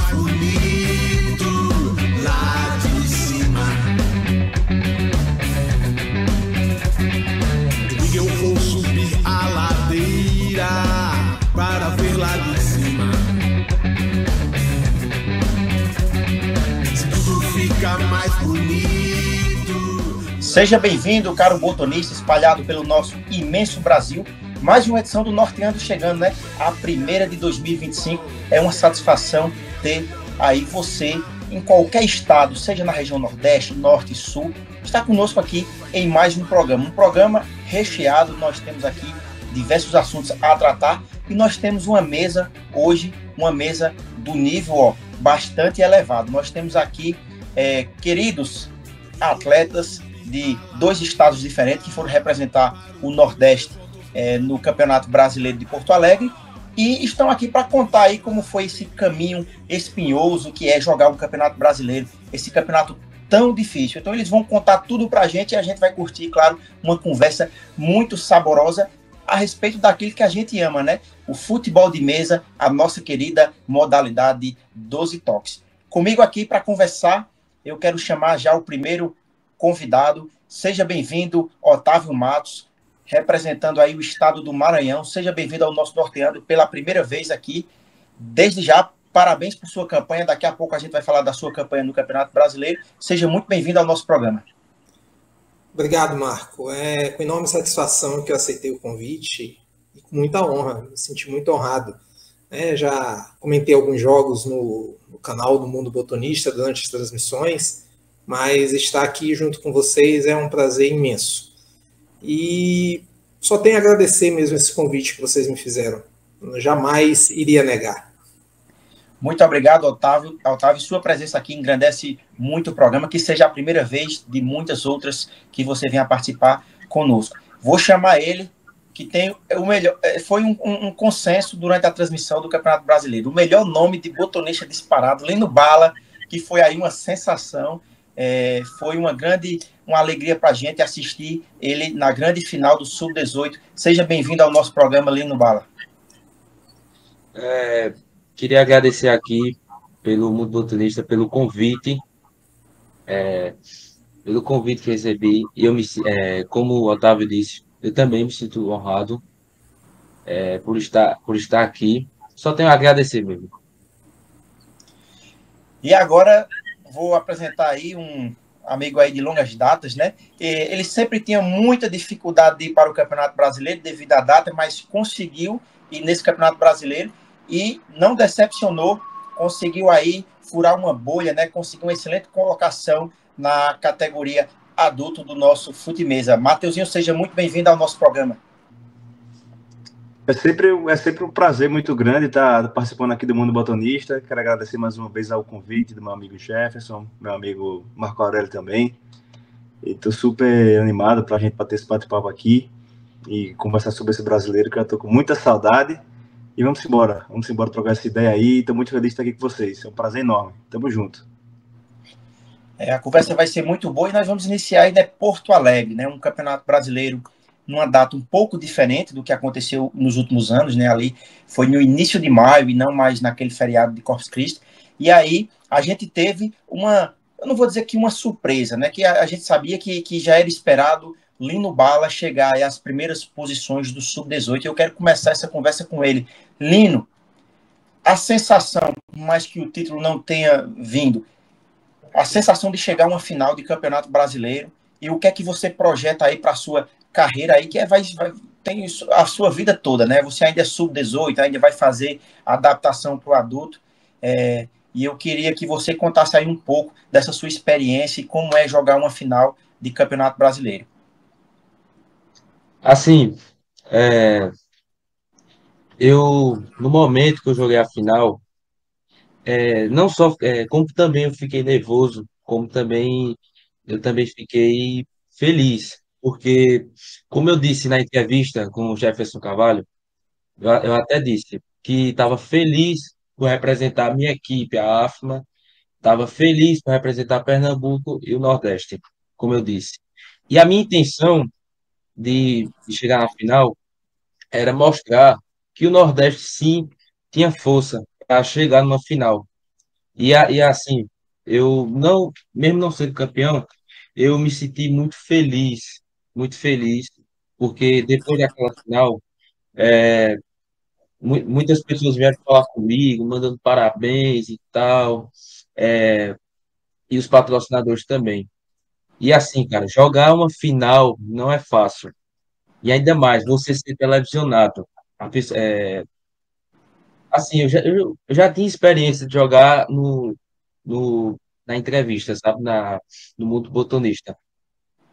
mais bonito lá de cima. E eu vou subir a ladeira para ver lá de cima. Se tudo fica mais bonito. Seja bem-vindo, caro botonista espalhado pelo nosso imenso Brasil. Mais uma edição do Norteando chegando, né? A primeira de 2025. É uma satisfação ter aí você em qualquer estado, seja na região Nordeste, Norte e Sul, está conosco aqui em mais um programa. Um programa recheado. Nós temos aqui diversos assuntos a tratar e nós temos uma mesa hoje, uma mesa do nível bastante elevado. Nós temos aqui queridos atletas de dois estados diferentes que foram representar o Nordeste no Campeonato Brasileiro de Porto Alegre e estão aqui para contar aí como foi esse caminho espinhoso que é jogar um Campeonato Brasileiro, esse campeonato tão difícil. Então eles vão contar tudo para a gente e a gente vai curtir, claro, uma conversa muito saborosa a respeito daquilo que a gente ama, né? O futebol de mesa, a nossa querida modalidade 12 toques. Comigo aqui para conversar, eu quero chamar já o primeiro convidado. Seja bem-vindo, Otávio Matos, representando aí o estado do Maranhão. Seja bem-vindo ao nosso Norteando pela primeira vez aqui. Desde já, parabéns por sua campanha. Daqui a pouco a gente vai falar da sua campanha no Campeonato Brasileiro. Seja muito bem-vindo ao nosso programa. Obrigado, Marco. É com enorme satisfação que eu aceitei o convite e com muita honra, me senti muito honrado. Já comentei alguns jogos no canal do Mundo Botonista durante as transmissões, mas estar aqui junto com vocês é um prazer imenso. E só tenho a agradecer mesmo esse convite que vocês me fizeram. Eu jamais iria negar. Muito obrigado, Otávio. Otávio, sua presença aqui engrandece muito o programa, que seja a primeira vez de muitas outras que você venha participar conosco. Vou chamar ele, que tem o melhor. Foi um consenso durante a transmissão do Campeonato Brasileiro. O melhor nome de botonista disparado, Lino Bala, que foi aí uma sensação. Foi uma alegria para a gente assistir ele na grande final do Sub-18. Seja bem-vindo ao nosso programa, Lino Bala. Queria agradecer aqui pelo Mundo Botonista, pelo convite que recebi. Como o Otávio disse, eu também me sinto honrado por estar aqui. Só tenho a agradecer mesmo. E agora vou apresentar aí um amigo aí de longas datas, né? Ele sempre tinha muita dificuldade de ir para o Campeonato Brasileiro devido à data, mas conseguiu ir nesse Campeonato Brasileiro e não decepcionou, conseguiu aí furar uma bolha, né? Conseguiu uma excelente colocação na categoria adulto do nosso Fute-Mesa. Mateuzinho, seja muito bem-vindo ao nosso programa. É sempre um prazer muito grande estar participando aqui do Mundo Botonista. Quero agradecer mais uma vez ao convite do meu amigo Jefferson, meu amigo Marco Aurélio também. Estou super animado para a gente bater esse bate-papo aqui e conversar sobre esse brasileiro que eu estou com muita saudade. E vamos embora trocar essa ideia aí. Estou muito feliz de estar aqui com vocês. É um prazer enorme. Tamo junto. A conversa vai ser muito boa e nós vamos iniciar aí, né, Porto Alegre, né, um campeonato brasileiro numa data um pouco diferente do que aconteceu nos últimos anos, né? Ali foi no início de maio e não mais naquele feriado de Corpus Christi. E aí a gente teve eu não vou dizer que uma surpresa, né? Que a gente sabia que já era esperado Lino Bala chegar às primeiras posições do Sub-18. Eu quero começar essa conversa com ele. Lino, a sensação, mais que o título não tenha vindo, a sensação de chegar a uma final de Campeonato Brasileiro e o que é que você projeta aí para a sua carreira aí, que tem a sua vida toda, né? Você ainda é Sub-18, ainda vai fazer a adaptação para o adulto. E eu queria que você contasse aí um pouco dessa sua experiência e como é jogar uma final de Campeonato Brasileiro. Assim, no momento que eu joguei a final, não só, como também eu fiquei nervoso, como também eu também fiquei feliz, porque, como eu disse na entrevista com o Jefferson Carvalho, eu até disse que estava feliz por representar a minha equipe, a AFMA, estava feliz por representar Pernambuco e o Nordeste, como eu disse. E a minha intenção de chegar na final era mostrar que o Nordeste, sim, tinha força para chegar numa final. E assim, eu não, mesmo não sendo campeão, eu me senti muito feliz, porque depois daquela final, muitas pessoas vieram falar comigo, mandando parabéns e tal, e os patrocinadores também. E assim, cara, jogar uma final não é fácil. E ainda mais, você ser televisionado. Assim, eu já tinha experiência de jogar no, na entrevista, sabe? No mundo botonista.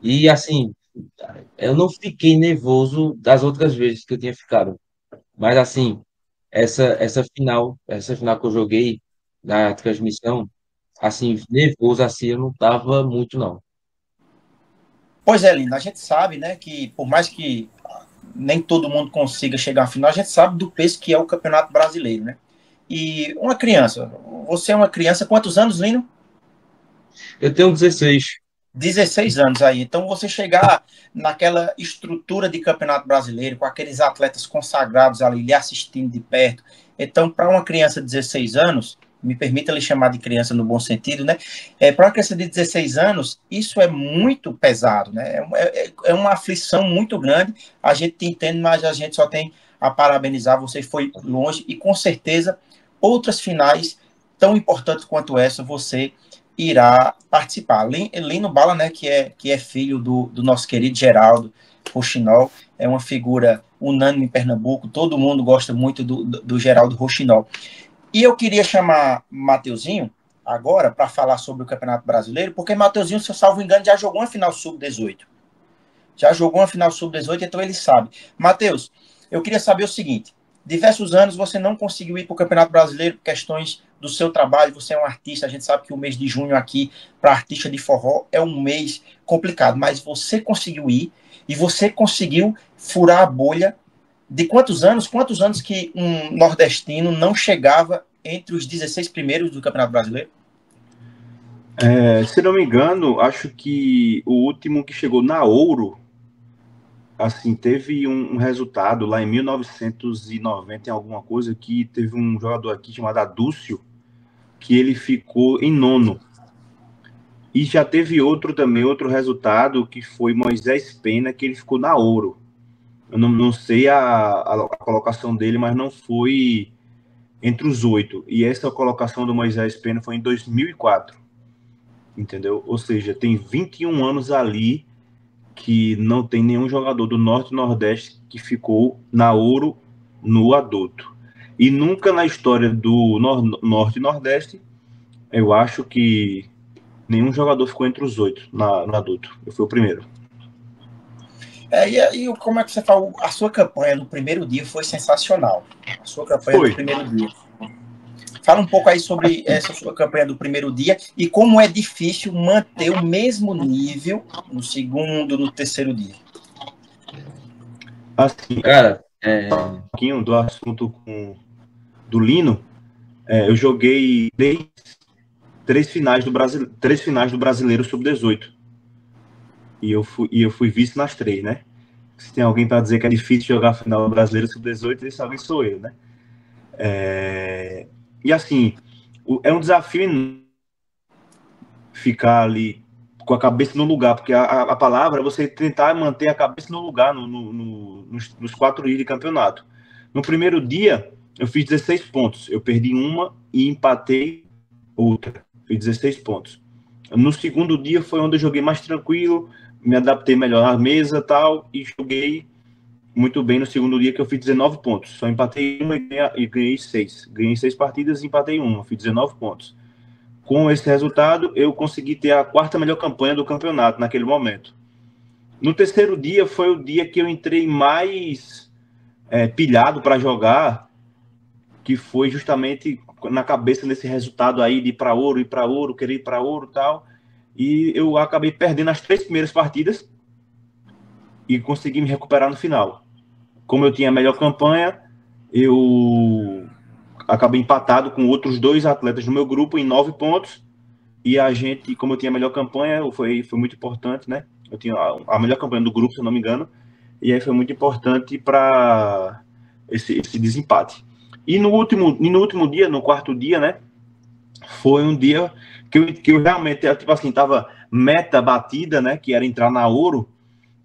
E assim, eu não fiquei nervoso das outras vezes que eu tinha ficado. Mas assim, essa final que eu joguei na transmissão, assim, nervoso assim, eu não tava muito, não. Pois é, Lina, a gente sabe, né, que por mais que nem todo mundo consiga chegar à final, a gente sabe do peso que é o Campeonato Brasileiro, né? E uma criança, você é uma criança, quantos anos, Lino? Eu tenho 16. 16 anos aí. Então, você chegar naquela estrutura de Campeonato Brasileiro, com aqueles atletas consagrados ali, lhe assistindo de perto. Então, para uma criança de 16 anos, me permita lhe chamar de criança no bom sentido, né? Para uma criança de 16 anos, isso é muito pesado, né? É uma aflição muito grande. A gente entende, mas a gente só tem a parabenizar. Você foi longe e, com certeza, outras finais tão importantes quanto essa, você irá participar. Lino Bala, né, que é filho do nosso querido Geraldo Rochinol, é uma figura unânime em Pernambuco, todo mundo gosta muito do Geraldo Rochinol. E eu queria chamar Mateuzinho agora para falar sobre o Campeonato Brasileiro, porque Mateuzinho, se eu salvo engano, já jogou uma final sub-18. Já jogou uma final sub-18, então ele sabe. Matheus, eu queria saber o seguinte: diversos anos você não conseguiu ir para o Campeonato Brasileiro por questões do seu trabalho, você é um artista, a gente sabe que o mês de junho aqui, para artista de forró, é um mês complicado, mas você conseguiu ir e você conseguiu furar a bolha de quantos anos? Quantos anos que um nordestino não chegava entre os 16 primeiros do Campeonato Brasileiro? Se não me engano, acho que o último que chegou na Ouro, assim, teve um resultado lá em 1990, em alguma coisa, que teve um jogador aqui chamado Adúcio, que ele ficou em nono. E já teve outro também, outro resultado, que foi Moisés Pena, que ele ficou na Ouro. Eu não sei a colocação dele, mas não foi entre os 8. E essa colocação do Moisés Pena foi em 2004. Entendeu? Ou seja, tem 21 anos ali que não tem nenhum jogador do Norte e Nordeste que ficou na Ouro no adulto. E nunca na história do Norte e Nordeste, eu acho que nenhum jogador ficou entre os 8 no adulto. Eu fui o primeiro. E como é que você falou? A sua campanha no primeiro dia foi sensacional. A sua campanha no primeiro dia. Fala um pouco aí sobre essa sua campanha do primeiro dia e como é difícil manter o mesmo nível no segundo, no terceiro dia. Assim, Cara, um pouquinho do assunto do Lino, eu joguei três finais do Brasileiro Sub-18. E eu fui vice nas 3, né? Se tem alguém para dizer que é difícil jogar final Brasileiro Sub-18, esse alguém sou eu, né? E assim, é um desafio ficar ali com a cabeça no lugar, porque a palavra é você tentar manter a cabeça no lugar nos 4 dias de campeonato. No primeiro dia, eu fiz 16 pontos. Eu perdi uma e empatei outra. Fiz 16 pontos. No segundo dia foi onde eu joguei mais tranquilo, me adaptei melhor na mesa e tal, e joguei muito bem no segundo dia, que eu fiz 19 pontos. Só empatei uma e ganhei 6. Ganhei 6 partidas e empatei uma. Fiz 19 pontos. Com esse resultado, eu consegui ter a 4ª melhor campanha do campeonato naquele momento. No terceiro dia foi o dia que eu entrei mais pilhado para jogar, que foi justamente na cabeça desse resultado aí de ir para ouro, querer ir para ouro e tal. E eu acabei perdendo as 3 primeiras partidas e consegui me recuperar no final. Como eu tinha a melhor campanha, eu acabei empatado com outros 2 atletas no meu grupo em 9 pontos. E a gente, como eu tinha a melhor campanha, foi muito importante, né? Eu tinha a melhor campanha do grupo, se eu não me engano. E aí foi muito importante para esse desempate. E no último dia, no 4º dia, né? foi um dia que eu realmente, tipo assim, tava meta batida, né, que era entrar na Ouro,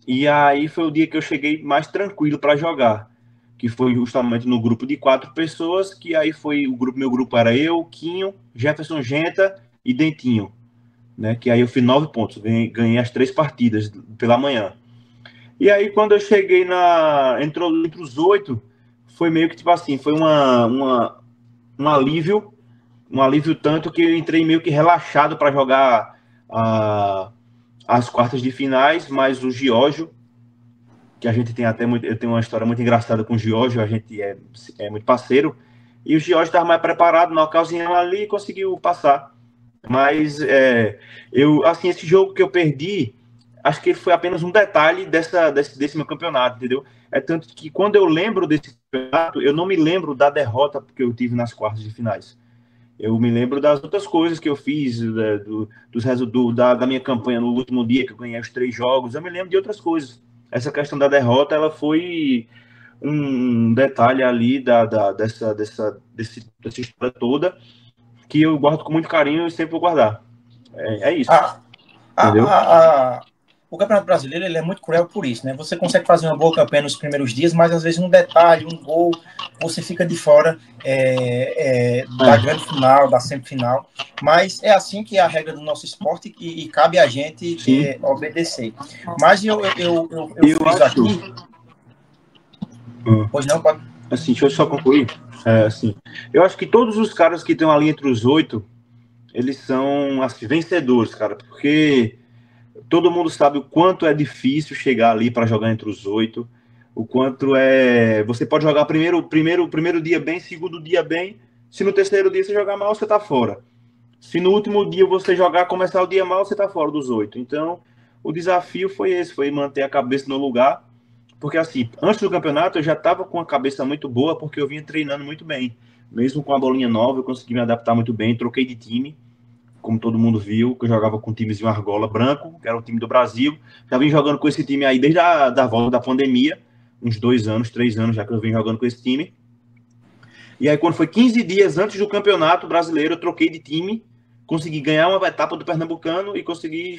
e aí foi o dia que eu cheguei mais tranquilo para jogar, que foi justamente no grupo de 4 pessoas, que aí foi meu grupo era eu, Quinho, Jefferson Genta e Dentinho, né, que aí eu fiz 9 pontos, ganhei as 3 partidas pela manhã. E aí quando eu cheguei entrou entre os 8, foi meio que tipo assim, foi um alívio tanto que eu entrei meio que relaxado para jogar as quartas de finais, mas o Giorgio, que a gente tem eu tenho uma história muito engraçada com o Giorgio, a gente é muito parceiro, e o Giorgio estava mais preparado na ocasião ali e conseguiu passar. Mas assim, esse jogo que eu perdi, acho que foi apenas um detalhe desse meu campeonato, entendeu? É tanto que quando eu lembro desse campeonato, eu não me lembro da derrota que eu tive nas quartas de finais. Eu me lembro das outras coisas que eu fiz, da minha campanha no último dia, que eu ganhei os 3 jogos. Eu me lembro de outras coisas. Essa questão da derrota, ela foi um detalhe ali dessa história toda, que eu guardo com muito carinho e sempre vou guardar. É isso. Entendeu? O Campeonato Brasileiro ele é muito cruel por isso, né? Você consegue fazer uma boa campanha nos primeiros dias, mas às vezes um detalhe, um gol, você fica de fora da grande final, da semifinal. Mas é assim que é a regra do nosso esporte e cabe a gente obedecer. Mas eu friso aqui. Pois não, pode. Assim, deixa eu só concluir. Assim, eu acho que todos os caras que estão ali entre os 8, eles são assim, vencedores, cara, porque todo mundo sabe o quanto é difícil chegar ali para jogar entre os 8, o quanto você pode jogar primeiro dia bem, segundo dia bem, se no terceiro dia você jogar mal, você tá fora. Se no último dia você começar o dia mal, você tá fora dos 8. Então, o desafio foi manter a cabeça no lugar, porque assim, antes do campeonato eu já tava com a cabeça muito boa, porque eu vinha treinando muito bem. Mesmo com a bolinha nova, eu consegui me adaptar muito bem, troquei de time, como todo mundo viu, que eu jogava com times de Argola Branco, que era o time do Brasil. Já vim jogando com esse time aí desde a volta da pandemia, uns 2 anos, 3 anos já que eu vim jogando com esse time. E aí, quando foi 15 dias antes do campeonato brasileiro, eu troquei de time, consegui ganhar uma etapa do Pernambucano e consegui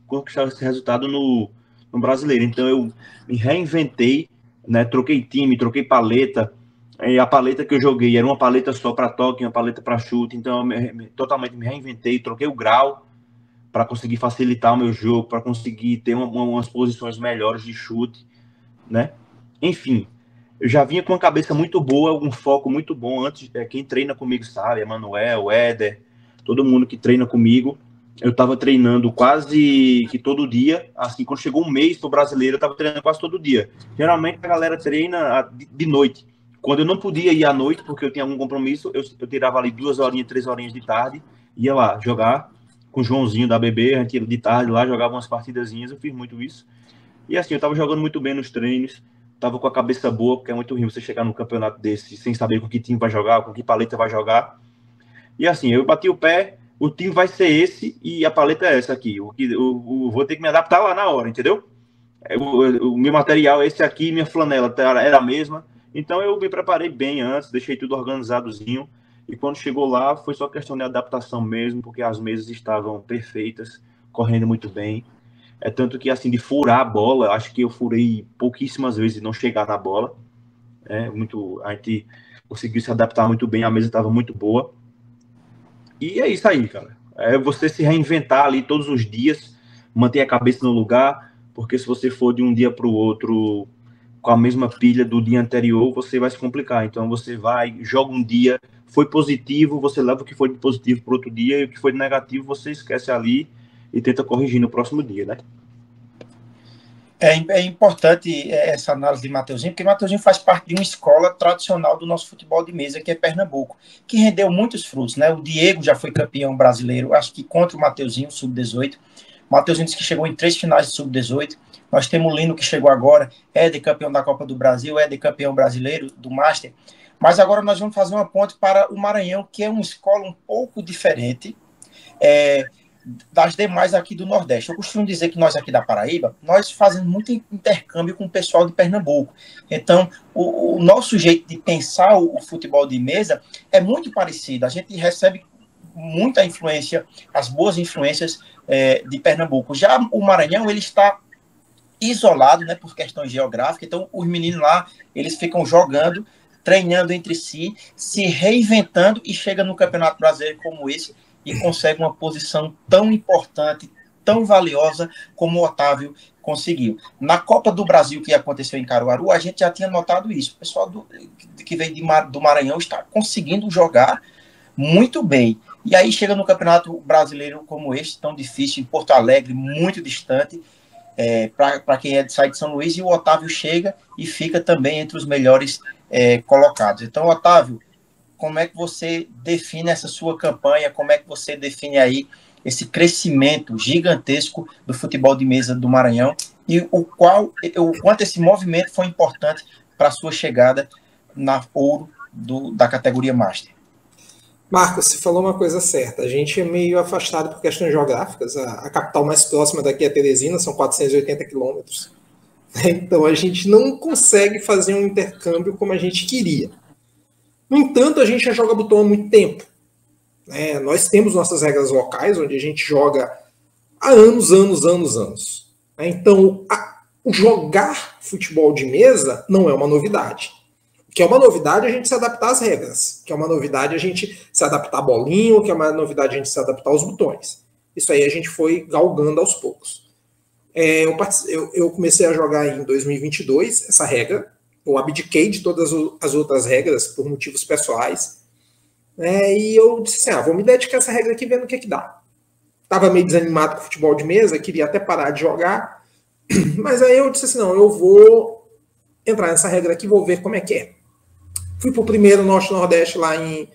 conquistar esse resultado no brasileiro. Então, eu me reinventei, né? Troquei time, troquei paleta. E a paleta que eu joguei era uma paleta só para toque, uma paleta para chute, então eu totalmente me reinventei, troquei o grau para conseguir facilitar o meu jogo, para conseguir ter umas posições melhores de chute, né? Enfim, eu já vinha com uma cabeça muito boa, um foco muito bom. Antes, quem treina comigo sabe, Emanuel, Éder, todo mundo que treina comigo, eu estava treinando quase que todo dia. Assim, quando chegou um mês pro brasileiro, eu estava treinando quase todo dia. Geralmente a galera treina de noite. Quando eu não podia ir à noite, porque eu tinha algum compromisso, eu tirava ali 2 horinhas, 3 horinhas de tarde, ia lá jogar com o Joãozinho da BB, a gente ia de tarde lá, jogava umas partidazinhas, eu fiz muito isso. E assim, eu tava jogando muito bem nos treinos, tava com a cabeça boa, porque é muito ruim você chegar num campeonato desse sem saber com que time vai jogar, com que paleta vai jogar. E assim, eu bati o pé, o time vai ser esse e a paleta é essa aqui. Vou ter que me adaptar lá na hora, entendeu? O meu material é esse aqui, minha flanela era a mesma. Então eu me preparei bem antes, deixei tudo organizadozinho, e quando chegou lá foi só questão de adaptação mesmo, porque as mesas estavam perfeitas, correndo muito bem. É tanto que assim, de furar a bola, acho que eu furei pouquíssimas vezes e não chegar na bola. A gente conseguiu se adaptar muito bem, a mesa estava muito boa. E é isso aí, cara. É você se reinventar ali todos os dias, manter a cabeça no lugar, porque se você for de um dia para o outro com a mesma pilha do dia anterior, você vai se complicar. Então você joga um dia, foi positivo, você leva o que foi de positivo para outro dia, e o que foi de negativo você esquece ali e tenta corrigir no próximo dia, né? É importante essa análise de Mateuzinho, porque Mateuzinho faz parte de uma escola tradicional do nosso futebol de mesa, que é Pernambuco, que rendeu muitos frutos, né? O Diego já foi campeão brasileiro, acho que contra o Mateuzinho, sub-18. O Mateuzinho disse que chegou em 3 finais de sub-18. Nós temos o Lino, que chegou agora, é de campeão da Copa do Brasil, é de campeão brasileiro do Master. Mas agora nós vamos fazer uma ponte para o Maranhão, que é uma escola um pouco diferente das demais aqui do Nordeste. Eu costumo dizer que nós aqui da Paraíba, nós fazemos muito intercâmbio com o pessoal de Pernambuco. Então, o nosso jeito de pensar o futebol de mesa é muito parecido. A gente recebe muita influência, as boas influências de Pernambuco. Já o Maranhão, ele está isolado, né, por questões geográficas, então os meninos lá, eles ficam jogando, treinando entre si, se reinventando e chega no Campeonato Brasileiro como esse e consegue uma posição tão importante, tão valiosa como o Otávio conseguiu. Na Copa do Brasil que aconteceu em Caruaru, a gente já tinha notado isso. O pessoal que veio do Maranhão está conseguindo jogar muito bem. E aí chega no Campeonato Brasileiro como este, tão difícil, em Porto Alegre, muito distante, para quem sai de São Luís, e o Otávio chega e fica também entre os melhores colocados. Então, Otávio, como é que você define essa sua campanha? Como é que você define aí esse crescimento gigantesco do futebol de mesa do Maranhão e o quanto esse movimento foi importante para a sua chegada na ouro da categoria Master? Marcos, você falou uma coisa certa. A gente é meio afastado por questões geográficas. A capital mais próxima daqui é Teresina, são 480 quilômetros. Então a gente não consegue fazer um intercâmbio como a gente queria. No entanto, a gente já joga botão há muito tempo. Nós temos nossas regras locais, onde a gente joga há anos. Então, o jogar futebol de mesa não é uma novidade. O que é uma novidade é a gente se adaptar às regras. O que é uma novidade é a gente se adaptar a bolinho. O que é uma novidade é a gente se adaptar aos botões. Isso aí a gente foi galgando aos poucos. Eu comecei a jogar em 2022 essa regra. Eu abdiquei de todas as outras regras por motivos pessoais. E eu disse assim, vou me dedicar a essa regra aqui vendo o que dá. Estava meio desanimado com o futebol de mesa, queria até parar de jogar. Mas aí eu disse assim, não, eu vou entrar nessa regra aqui, vou ver como é que é. Fui para o primeiro Norte-Nordeste lá em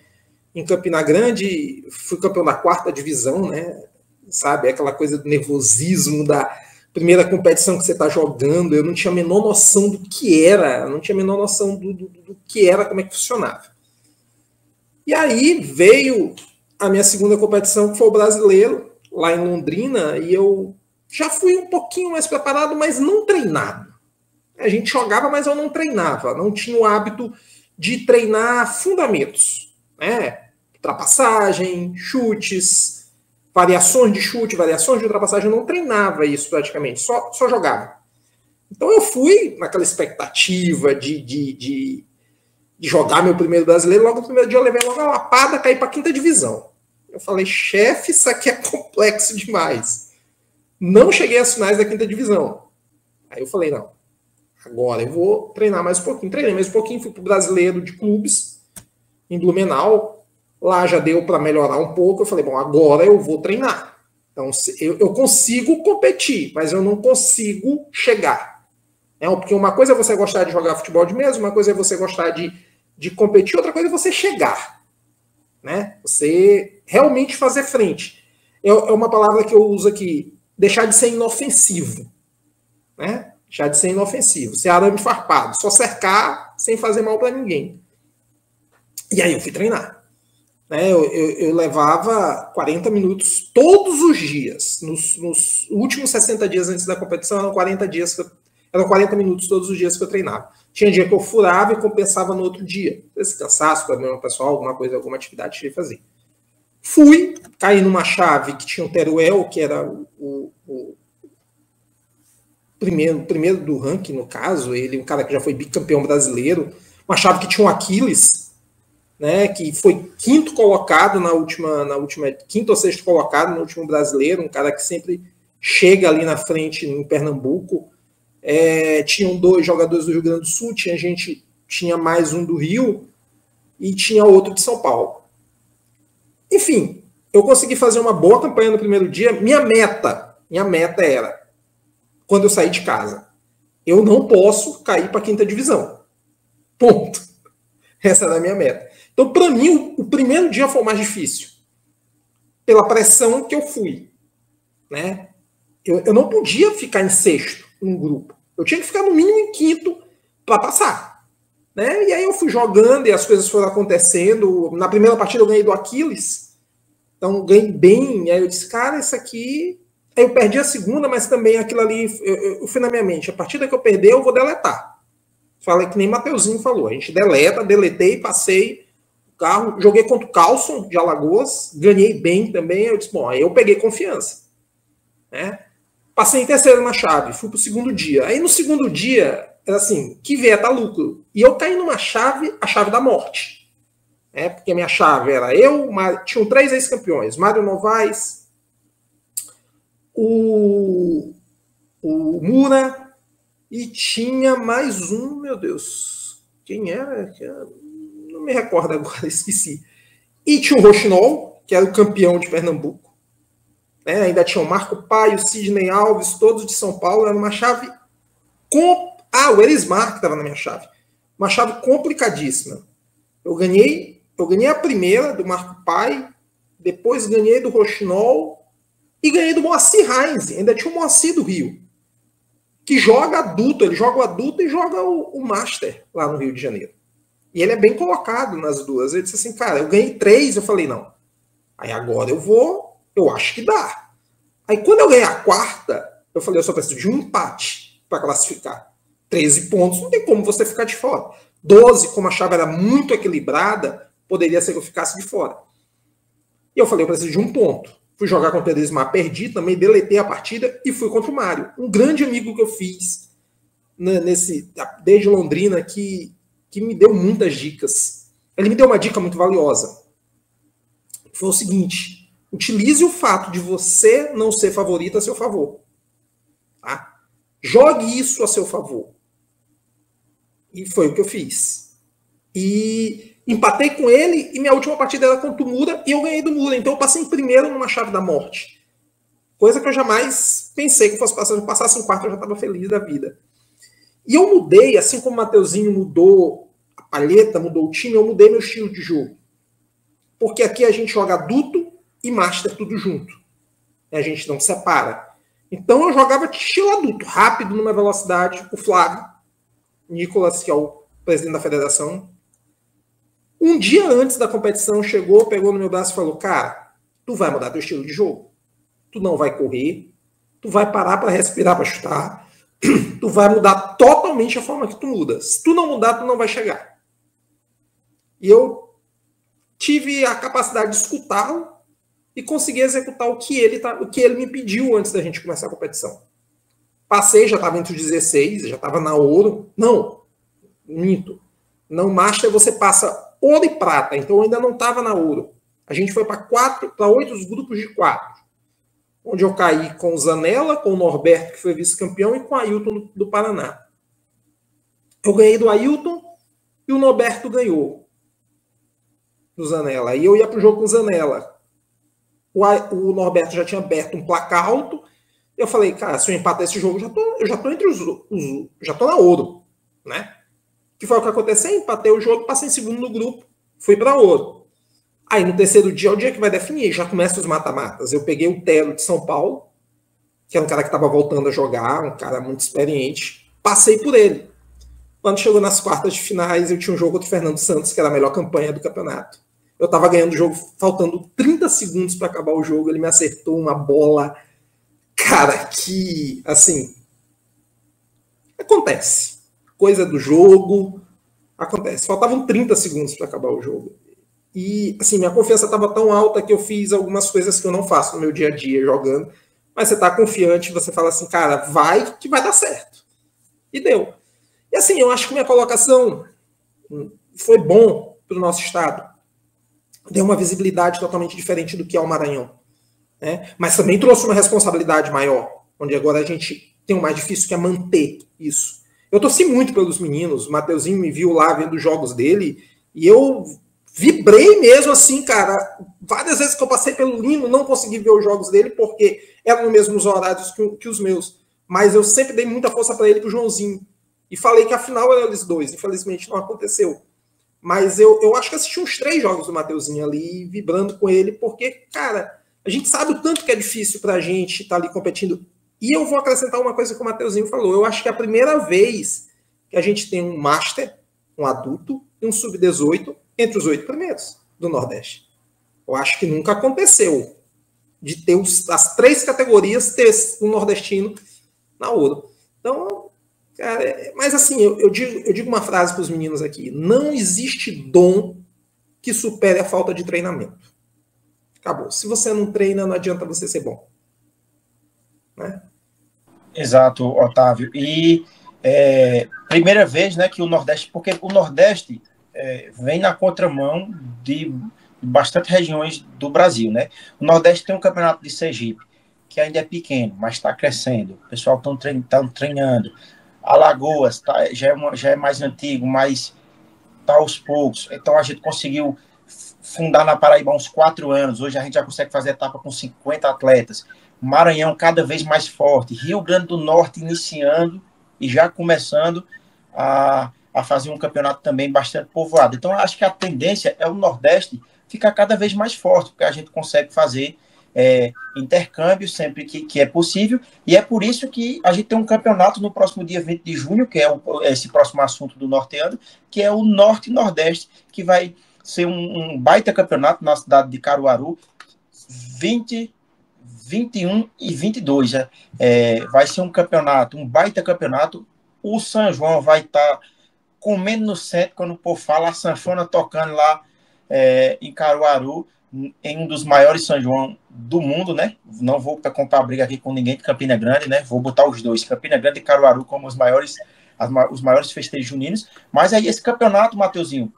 Campina Grande, fui campeão da 4ª divisão, né? Sabe, aquela coisa do nervosismo da primeira competição que você está jogando. Eu não tinha a menor noção do que era, não tinha a menor noção do que era, como é que funcionava. E aí veio a minha segunda competição, que foi o Brasileiro, lá em Londrina, e eu já fui um pouquinho mais preparado, mas não treinado. A gente jogava, mas eu não treinava, não tinha o hábito de treinar fundamentos, ultrapassagem, chutes, variações de chute, variações de ultrapassagem, eu não treinava isso praticamente, só jogava. Então eu fui naquela expectativa de jogar meu primeiro brasileiro, logo no primeiro dia eu levei logo uma lapada, caí para a 5ª divisão. Eu falei, chefe, isso aqui é complexo demais. Não cheguei às finais da 5ª divisão. Aí eu falei, não, agora eu vou treinar mais um pouquinho. Treinei mais um pouquinho, fui para o Brasileiro de Clubes, em Blumenau. Lá já deu para melhorar um pouco. Eu falei, bom, agora eu vou treinar. Então eu consigo competir, mas eu não consigo chegar. Porque uma coisa é você gostar de jogar futebol de mesa, uma coisa é você gostar de competir, outra coisa é você chegar. Você realmente fazer frente. É uma palavra que eu uso aqui, deixar de ser inofensivo. Deixar de ser inofensivo, ser arame farpado, só cercar sem fazer mal para ninguém. E aí eu fui treinar. Eu levava 40 minutos todos os dias. Nos últimos 60 dias antes da competição, eram 40 minutos todos os dias que eu treinava. Tinha dia que eu furava e compensava no outro dia. Esse cansaço, problema pessoal, alguma atividade que eu ia fazer. Fui, caí numa chave que tinha o Teruel, que era o primeiro do ranking, no caso. Ele, um cara que já foi bicampeão brasileiro. Uma chave que tinha o Aquiles, que foi 5º colocado na última 5º ou 6º colocado no último brasileiro. Um cara que sempre chega ali na frente em Pernambuco. Tinham 2 jogadores do Rio Grande do Sul, tinha mais um do Rio e tinha outro de São Paulo. Enfim, eu consegui fazer uma boa campanha no primeiro dia. Minha meta era, quando eu sair de casa, eu não posso cair para a 5ª divisão. Ponto. Essa era a minha meta. Então, para mim, o primeiro dia foi o mais difícil. Pela pressão que eu fui. Eu não podia ficar em 6º num grupo. Eu tinha que ficar no mínimo em 5º para passar. E aí eu fui jogando e as coisas foram acontecendo. Na primeira partida eu ganhei do Aquiles. Então ganhei bem. E aí eu disse, cara, isso aqui... Aí eu perdi a segunda, mas também aquilo ali... Eu fui na minha mente, a partida que eu perder eu vou deletar. Falei que nem Mateuzinho falou. A gente deletei, passei carro, joguei contra o Carlson de Alagoas, ganhei bem também. Eu disse, bom, aí eu peguei confiança. Né? Passei em terceiro na chave, fui pro segundo dia. Aí no segundo dia, era assim, que vier tá lucro. E eu caí numa chave, a chave da morte. Porque a minha chave era tinham 3 ex-campeões, Mário Novaes, o Mura, e tinha mais um, meu Deus, quem era? Não me recordo agora, esqueci. E tinha o Rochinol, que era o campeão de Pernambuco. Ainda tinha o Marco Paio, o Sidney Alves, todos de São Paulo. Era uma chave o Erismar que estava na minha chave. Uma chave complicadíssima. Eu ganhei a primeira do Marco Paio, depois ganhei do Rochinol e ganhei do Moacir Heinz. Ainda tinha o Moacir do Rio, que joga adulto. Ele joga o adulto e joga o Master lá no Rio de Janeiro. E ele é bem colocado nas duas. Ele disse assim, cara, eu ganhei 3. Eu falei, não. Aí agora eu acho que dá. Aí quando eu ganhei a 4ª, eu falei, eu só preciso de um empate para classificar. 13 pontos, não tem como você ficar de fora. 12, como a chave era muito equilibrada, poderia ser que eu ficasse de fora. E eu falei, eu preciso de um ponto. Fui jogar contra o Erismar, perdi, também deletei a partida e fui contra o Mário. Um grande amigo que eu fiz desde Londrina, que me deu muitas dicas. Ele me deu uma dica muito valiosa. Foi o seguinte, utilize o fato de você não ser favorito a seu favor. Tá? Jogue isso a seu favor. E foi o que eu fiz. E empatei com ele, e minha última partida era contra o Mura, e eu ganhei do Mura. Então eu passei em primeiro numa chave da morte. Coisa que eu jamais pensei que fosse passar. Se eu passasse em quarto, eu já estava feliz da vida. E eu mudei, assim como o Mateuzinho mudou a palheta, mudou o time, eu mudei meu estilo de jogo. Porque aqui a gente joga adulto e Master tudo junto. A gente não separa. Então eu jogava de estilo adulto, rápido, numa velocidade. O Flávio Nicolas, que é o presidente da federação, um dia antes da competição chegou, pegou no meu braço e falou, cara, tu vai mudar teu estilo de jogo. Tu não vai correr, tu vai parar para respirar, para chutar, tu vai mudar totalmente a forma que tu muda. Se tu não mudar, tu não vai chegar. E eu tive a capacidade de escutá-lo e consegui executar o que ele me pediu antes da gente começar a competição. Passei, já estava entre os 16, já estava na ouro. Não, minto. No Master você passa ouro e prata, então eu ainda não estava na ouro. A gente foi para 8 grupos de 4. Onde eu caí com o Zanella, com o Norberto, que foi vice-campeão, e com o Ailton do Paraná. Eu ganhei do Ailton e o Norberto ganhou do Zanella. E eu ia para o jogo com o Zanella. O Norberto já tinha aberto um placar alto. Eu falei, cara, se eu empatar esse jogo, eu já tô entre já tô na ouro, né? Que foi o que aconteceu? Empatei o jogo, passei em segundo no grupo, fui para ouro. Aí no terceiro dia é o dia que vai definir, já começa os mata-matas. Eu peguei o Telo de São Paulo, que era um cara que estava voltando a jogar, um cara muito experiente, passei por ele. Quando chegou nas quartas de finais, eu tinha um jogo contra o Fernando Santos, que era a melhor campanha do campeonato. Eu estava ganhando o jogo, faltando 30 segundos para acabar o jogo, ele me acertou uma bola. Cara, que, assim, acontece. Coisa do jogo, acontece. Faltavam 30 segundos para acabar o jogo. E, assim, minha confiança estava tão alta que eu fiz algumas coisas que eu não faço no meu dia a dia jogando. Mas você está confiante, você fala assim, cara, vai que vai dar certo. E deu. E, assim, eu acho que minha colocação foi bom para o nosso estado. Deu uma visibilidade totalmente diferente do que é o Maranhão. Né? Mas também trouxe uma responsabilidade maior, onde agora a gente tem o mais difícil, que é manter isso. Eu torci muito pelos meninos, o Mateuzinho me viu lá vendo os jogos dele, e eu vibrei mesmo assim, cara. Várias vezes que eu passei pelo Lino, não consegui ver os jogos dele, porque eram nos mesmos horários que os meus. Mas eu sempre dei muita força para ele e pro Joãozinho. E falei que a final era eles dois, infelizmente não aconteceu. Mas eu acho que assisti uns 3 jogos do Mateuzinho ali, vibrando com ele, porque, cara, a gente sabe o tanto que é difícil pra gente estar ali competindo. E eu vou acrescentar uma coisa que o Mateuzinho falou. Eu acho que é a primeira vez que a gente tem um Master, um adulto e um Sub-18 entre os 8 primeiros do Nordeste. Eu acho que nunca aconteceu de ter as 3 categorias, ter um nordestino na ouro. Então, cara, mas assim, eu digo uma frase para os meninos aqui. Não existe dom que supere a falta de treinamento. Acabou. Se você não treina, não adianta você ser bom. Né? Exato, Otávio. E primeira vez, né, que o Nordeste, porque o Nordeste vem na contramão de bastante regiões do Brasil, né? O Nordeste tem um campeonato de Sergipe, que ainda é pequeno, mas está crescendo. O pessoal está treinando. Alagoas já é mais antigo, mas está aos poucos. Então a gente conseguiu fundar na Paraíba há uns 4 anos. Hoje a gente já consegue fazer etapa com 50 atletas. Maranhão cada vez mais forte. Rio Grande do Norte iniciando e já começando a fazer um campeonato também bastante povoado. Então acho que a tendência é o Nordeste ficar cada vez mais forte, porque a gente consegue fazer intercâmbio sempre que é possível, e é por isso que a gente tem um campeonato no próximo dia 20 de junho, que é esse próximo assunto do Norteando, que é o Norte e Nordeste, que vai ser um baita campeonato na cidade de Caruaru, 20, 21 e 22. Vai ser um campeonato, um baita campeonato. O São João vai estar comendo no centro, quando o povo fala, a sanfona tocando lá em Caruaru, em um dos maiores São João do mundo, né? Não vou comprar briga aqui com ninguém de Campina Grande, né? Vou botar os dois, Campina Grande e Caruaru, como os maiores festejos juninos. Mas aí esse campeonato, Mateuzinho,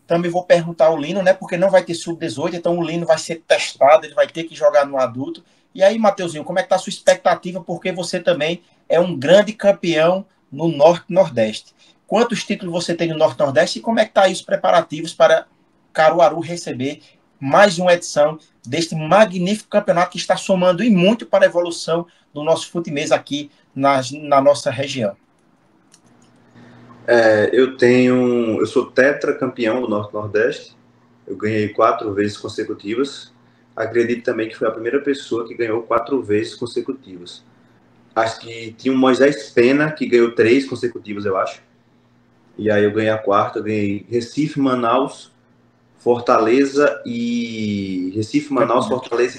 também vou perguntar ao Lino, né? Porque não vai ter sub-18, então o Lino vai ser testado, ele vai ter que jogar no adulto. E aí, Mateuzinho, como é que tá a sua expectativa? Porque você também é um grande campeão no Norte e Nordeste. Quantos títulos você tem no Norte e Nordeste e como é que tá aí os preparativos para Caruaru receber mais uma edição deste magnífico campeonato que está somando e muito para a evolução do nosso futimês aqui na nossa região? Eu sou tetracampeão do Norte e Nordeste. Eu ganhei 4 vezes consecutivas. Acredito também que foi a primeira pessoa que ganhou 4 vezes consecutivas. Acho que tinha o Moisés Pena, que ganhou 3 consecutivas, eu acho. E aí eu ganhei a 4ª, eu ganhei Recife, Manaus, Fortaleza e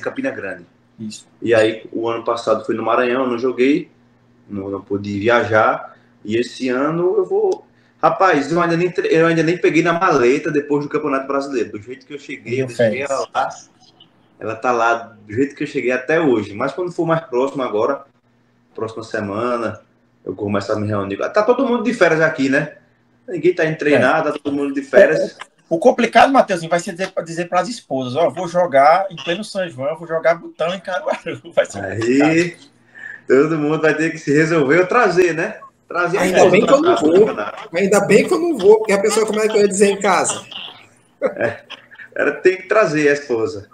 Campina Grande. Isso. E aí o ano passado foi no Maranhão, eu não joguei, não pude viajar. E esse ano eu vou... Rapaz, eu ainda nem peguei na maleta depois do Campeonato Brasileiro. Do jeito que eu cheguei, eu deixei ela lá. Ela tá lá do jeito que eu cheguei até hoje. Mas quando for mais próximo agora, próxima semana, eu começo a me reunir. Tá todo mundo de férias aqui, né? Ninguém tá indo treinar, tá todo mundo de férias. O complicado, Matheusinho, vai ser dizer para as esposas, vou jogar em pleno São João, vou jogar botão em Caruaru. Vai ser aí, todo mundo vai ter que se resolver ou trazer, né? Trazer Ainda bem que eu não vou. Ainda bem que eu não vou, porque a pessoa, como é que eu ia dizer em casa? Tem que trazer a esposa.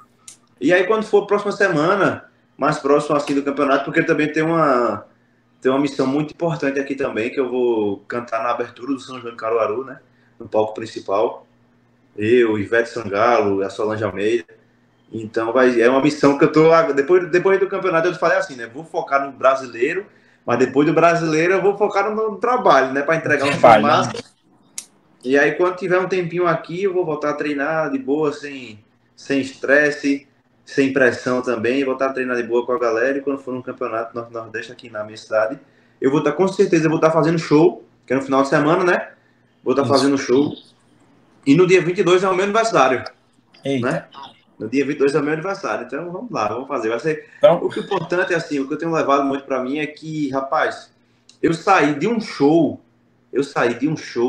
E aí, quando for a próxima semana, mais próximo assim do campeonato, porque também tem uma missão muito importante aqui também, que eu vou cantar na abertura do São João de Caruaru, né? No palco principal. Eu, Ivete Sangalo, a Solange Almeida. Então, é uma missão que eu tô... Depois do campeonato, eu falei assim, né? Vou focar no brasileiro, mas depois do brasileiro eu vou focar no trabalho, né? Para entregar um formato. E aí, quando tiver um tempinho aqui, eu vou voltar a treinar de boa, sem estresse, sem pressão também. Voltar a treinar de boa com a galera. E quando for no campeonato Norte-Nordeste aqui na minha cidade, eu vou estar, com certeza, eu vou estar fazendo show, que é no final de semana, né? Vou estar fazendo show. E no dia 22 é o meu aniversário. Eita. Né? No dia 22 é o meu aniversário. Então, vamos lá, vamos fazer. Vai ser... Então... O que é importante é assim, o que eu tenho levado muito para mim é que, rapaz, eu saí de um show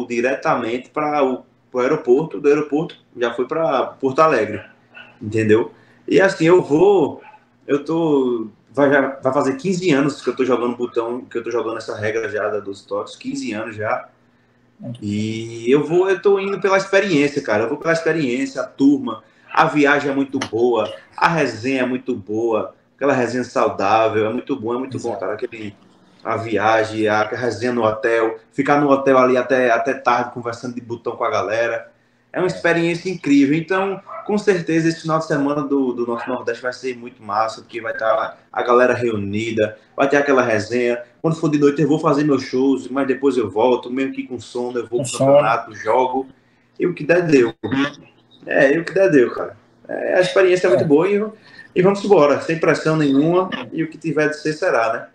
diretamente para o aeroporto, do aeroporto já fui para Porto Alegre, entendeu? E assim, vai fazer 15 anos que eu tô jogando botão, que eu tô jogando essa regra já dos toques, 15 anos já. E eu tô indo pela experiência, cara. Eu vou pela experiência, a turma, a viagem é muito boa, a resenha é muito boa, aquela resenha saudável, é muito bom, cara. A viagem, a resenha no hotel, ficar no hotel ali até tarde conversando de botão com a galera. É uma experiência incrível. Então, com certeza, esse final de semana do nosso Nordeste vai ser muito massa, porque vai estar a galera reunida, vai ter aquela resenha. Quando for de noite, eu vou fazer meus shows, mas depois eu volto, mesmo que com sono, eu vou pro campeonato, jogo. E o que der, deu. E o que der, deu, cara. A experiência é muito boa e vamos embora, sem pressão nenhuma. E o que tiver de ser, será, né?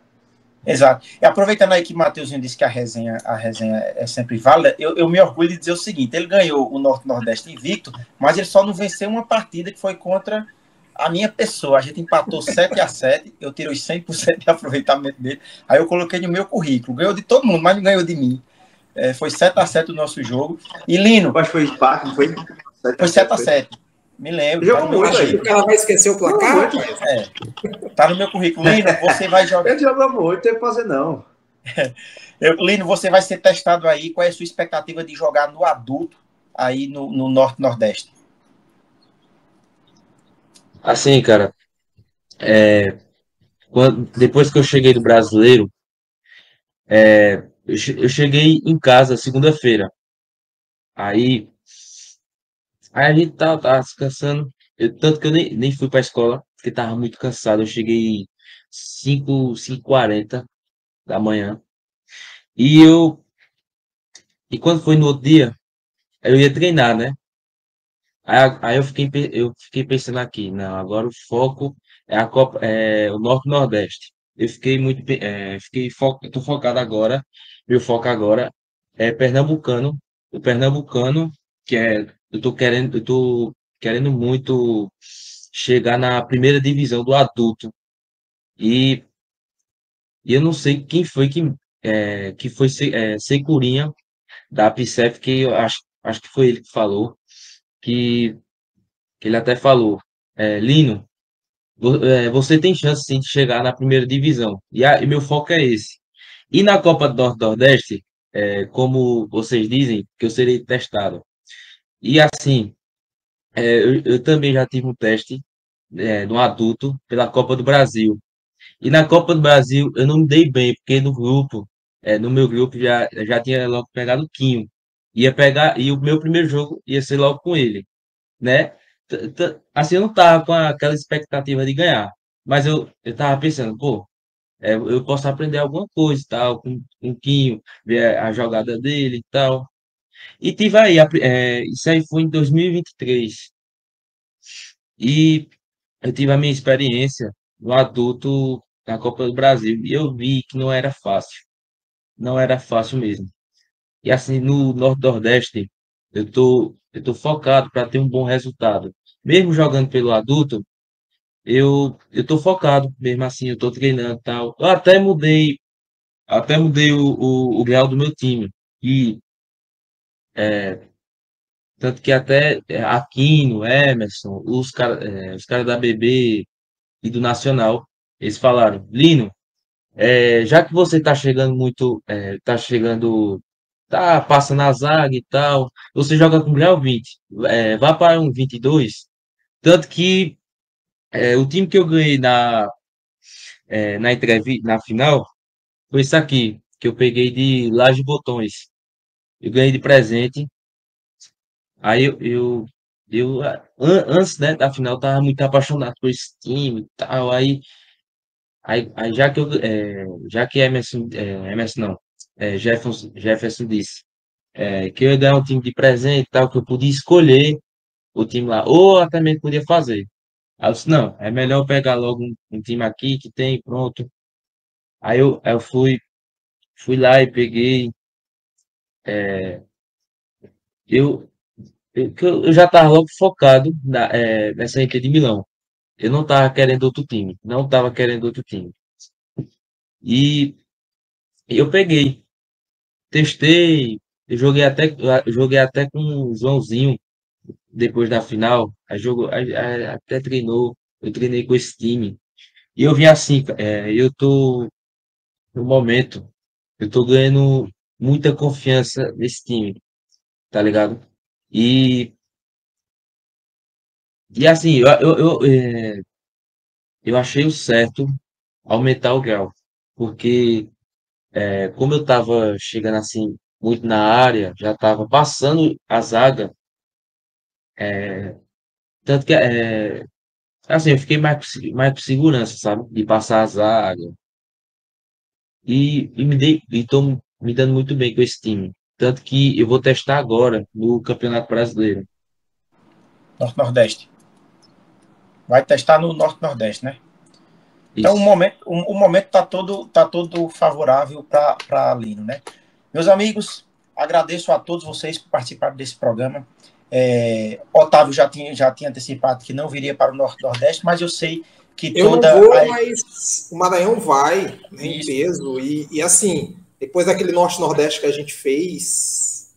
Exato. E aproveitando aí que o Matheusinho disse que a resenha é sempre válida, eu me orgulho de dizer o seguinte: ele ganhou o Norte-Nordeste invicto, mas ele só não venceu uma partida que foi contra a minha pessoa. A gente empatou 7-7, eu tirei os 100% de aproveitamento dele, aí eu coloquei no meu currículo. Ganhou de todo mundo, mas não ganhou de mim. Foi 7-7 o nosso jogo. E Lino. Acho que foi empate, não foi? Foi 7-7. Me lembro. Jogou muito aí. O cara vai esquecer o placar? Tá no meu currículo. Lino, você vai jogar. Ele jogou muito, não tem que fazer, não. Lino, você vai ser testado aí. Qual é a sua expectativa de jogar no adulto aí no Norte-Nordeste? Assim, cara, depois que eu cheguei do Brasileiro, eu cheguei em casa segunda-feira. Aí a gente tava descansando. Tanto que eu nem fui pra escola, porque tava muito cansado. Eu cheguei 5h40 da manhã. E quando foi no outro dia, eu ia treinar, né? Aí eu fiquei pensando aqui, não, agora o foco é a Copa, o Norte-Nordeste. Eu fiquei muito, eu tô focado agora, meu foco agora é Pernambucano, o Pernambucano, eu tô querendo muito chegar na primeira divisão do adulto. E, e eu não sei quem foi que foi Securinha da PSEF, que eu acho que foi ele que falou, que que ele até falou, Lino, você tem chance sim de chegar na primeira divisão. E meu foco é esse. E na Copa do Nordeste, como vocês dizem, que eu serei testado. E assim, eu também já tive um teste no adulto pela Copa do Brasil. E na Copa do Brasil eu não me dei bem, porque no meu grupo já tinha logo pegado o Quinho. Ia pegar, e o meu primeiro jogo ia ser logo com ele, né? Assim, eu não tava com aquela expectativa de ganhar, mas eu tava pensando, pô, eu posso aprender alguma coisa e tal, com o Quinho, ver a jogada dele e tal. E tive aí, isso aí foi em 2023. E eu tive a minha experiência no adulto na Copa do Brasil, e eu vi que não era fácil, não era fácil mesmo. E assim, no Nordeste, eu tô focado para ter um bom resultado. Mesmo jogando pelo adulto, eu tô focado, mesmo assim, eu tô treinando e tal. Eu até mudei o grau do meu time. E tanto que até Aquino, Emerson, os cara da BB e do Nacional, eles falaram, Lino, já que você tá chegando muito, tá passando a zaga e tal, você joga com grau 20, vá para um 22. Tanto que o time que eu ganhei na final foi isso aqui, que eu peguei de Laje Botões. Eu ganhei de presente. Aí antes, né, da final, eu tava muito apaixonado por esse time e tal. Aí já que Emerson não, Jefferson disse que eu ia ganhar um time de presente e tal, que eu podia escolher o time lá, ou até mesmo podia fazer. Aí eu disse, não, é melhor eu pegar logo um time aqui que tem, pronto. Aí eu fui lá e peguei. Eu, que eu já estava logo focado nessa Inter de Milão. Eu não estava querendo outro time. Não estava querendo outro time. E eu peguei, testei, eu joguei até com o Joãozinho depois da final. Até treinou, eu treinei com esse time. E eu vim assim, eu tô no momento, eu tô ganhando muita confiança nesse time, tá ligado? E, e assim, eu achei o certo aumentar o grau, porque como eu estava chegando assim muito na área, já estava passando a zaga, tanto que assim, eu fiquei mais com segurança, sabe? De passar a zaga. E tô me dando muito bem com esse time. Tanto que eu vou testar agora no Campeonato Brasileiro. Norte-Nordeste. Vai testar no Norte-Nordeste, né? Então, Isso. o momento tá todo favorável para Lino, né? Meus amigos, agradeço a todos vocês por participarem desse programa. Otávio já tinha antecipado que não viria para o Nordeste, mas eu sei que Eu não toda vou, a... mas o Maranhão vai, né, em Isso. peso. E assim, depois daquele Norte-Nordeste que a gente fez,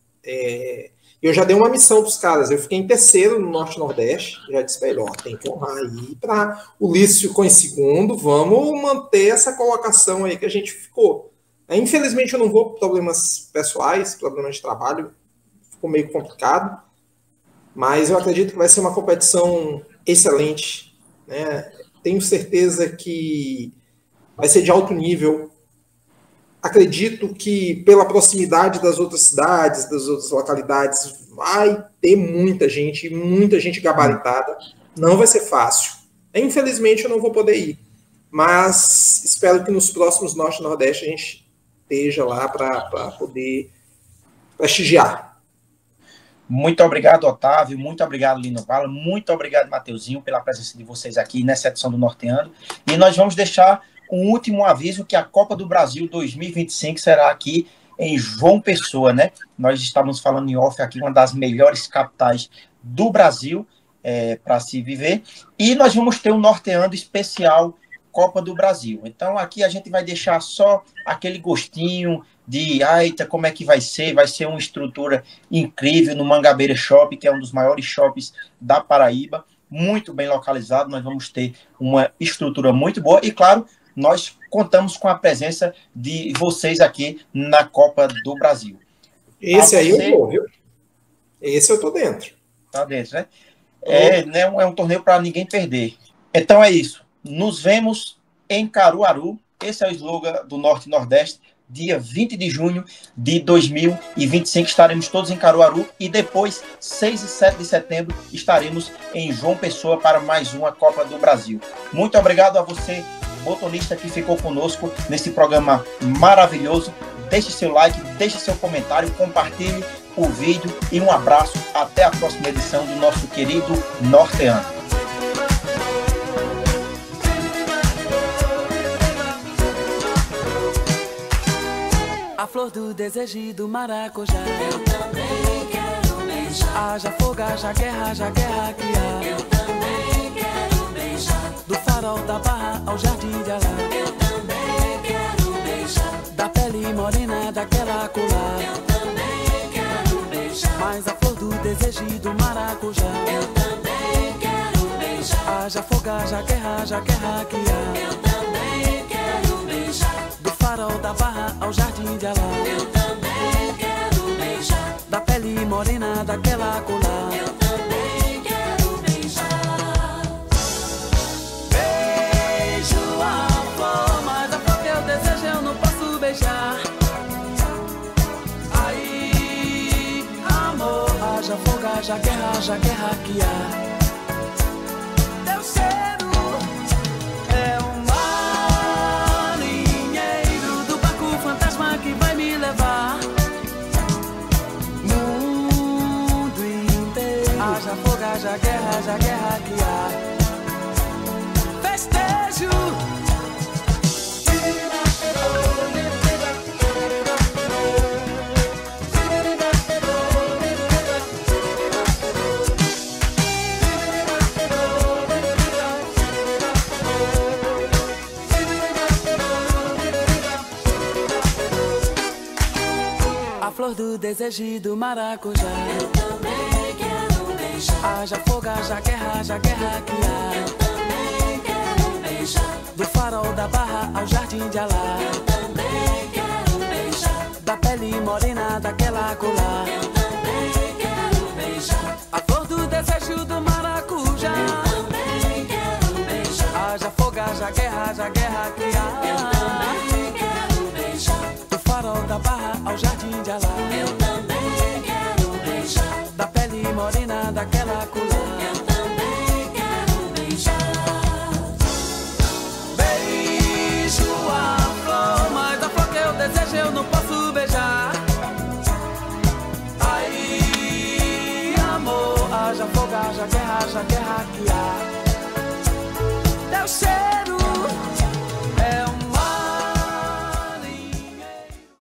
eu já dei uma missão para os caras. Eu fiquei em terceiro no Norte-Nordeste. Já disse para ele, ó, tem que honrar aí. Para o Ulisses ficou em segundo. Vamos manter essa colocação aí que a gente ficou. Infelizmente eu não vou por problemas pessoais, problemas de trabalho. Ficou meio complicado. Mas eu acredito que vai ser uma competição excelente, né? Tenho certeza que vai ser de alto nível. Acredito que pela proximidade das outras cidades, das outras localidades, vai ter muita gente gabaritada. Não vai ser fácil. Infelizmente eu não vou poder ir, mas espero que nos próximos Norte e Nordeste a gente esteja lá para poder prestigiar. Muito obrigado, Otávio. Muito obrigado, Lino Vala. Muito obrigado, Mateuzinho, pela presença de vocês aqui nessa edição do Norteando. E nós vamos deixar um último aviso que a Copa do Brasil 2025 será aqui em João Pessoa, né? Nós estávamos falando em off aqui, uma das melhores capitais do Brasil para se viver. E nós vamos ter um Norteando especial Copa do Brasil. Então, aqui a gente vai deixar só aquele gostinho de, como é que vai ser? Vai ser uma estrutura incrível no Mangabeira Shopping, que é um dos maiores shoppings da Paraíba, muito bem localizado. Nós vamos ter uma estrutura muito boa e, claro, nós contamos com a presença de vocês aqui na Copa do Brasil. Esse aí eu vou, viu? Esse eu tô dentro. Tá dentro, né? É um torneio para ninguém perder. Então é isso. Nos vemos em Caruaru. Esse é o slogan do Norte e Nordeste. Dia 20 de junho de 2025 estaremos todos em Caruaru e depois, 6 e 7 de setembro, estaremos em João Pessoa para mais uma Copa do Brasil. Muito obrigado a você, botonista, que ficou conosco nesse programa maravilhoso. Deixe seu like, deixe seu comentário, compartilhe o vídeo e um abraço. Até a próxima edição do nosso querido Norteando. A flor do desejo do maracujá. Eu também quero beijar. Haja fogo, haja guerra que há. Eu também quero beijar. Do farol da Barra ao jardim de Alá. Eu também quero beijar. Da pele morena daquela colar. Eu também quero beijar. Mas a flor do desejo do maracujá. Eu também quero beijar. Haja fogo, haja guerra que há. Eu também quero beijar. Do farol da Barra ao jardim de Alá. Eu também quero beijar. Da pele morena daquela colar. Eu também quero beijar. Beijo a flor, mas a flor que eu desejo eu não posso beijar. Aí, amor, haja fogo, haja guerra que há. Teu cheiro é um que vai me levar mundo inteiro. Haja fogo, haja guerra que há. Festejo. A flor do desejo do maracujá. Eu também quero beijar. Haja fogo, haja guerra que há. Eu também quero beijar. Do farol da Barra ao jardim de Alá. Eu também quero beijar. Da pele morena daquela colar. Eu também quero beijar. A flor do desejo do maracujá. Eu também quero beijar. Haja fogo, haja guerra que há. Eu também quero beijar. Do farol da Barra ao jardim de Alá. Eu também quero beijar. Da pele morena daquela colar. Eu também quero beijar. Beijo a flor, mas a flor que eu desejo eu não posso beijar. Aí, amor, haja fogo, haja guerra que há.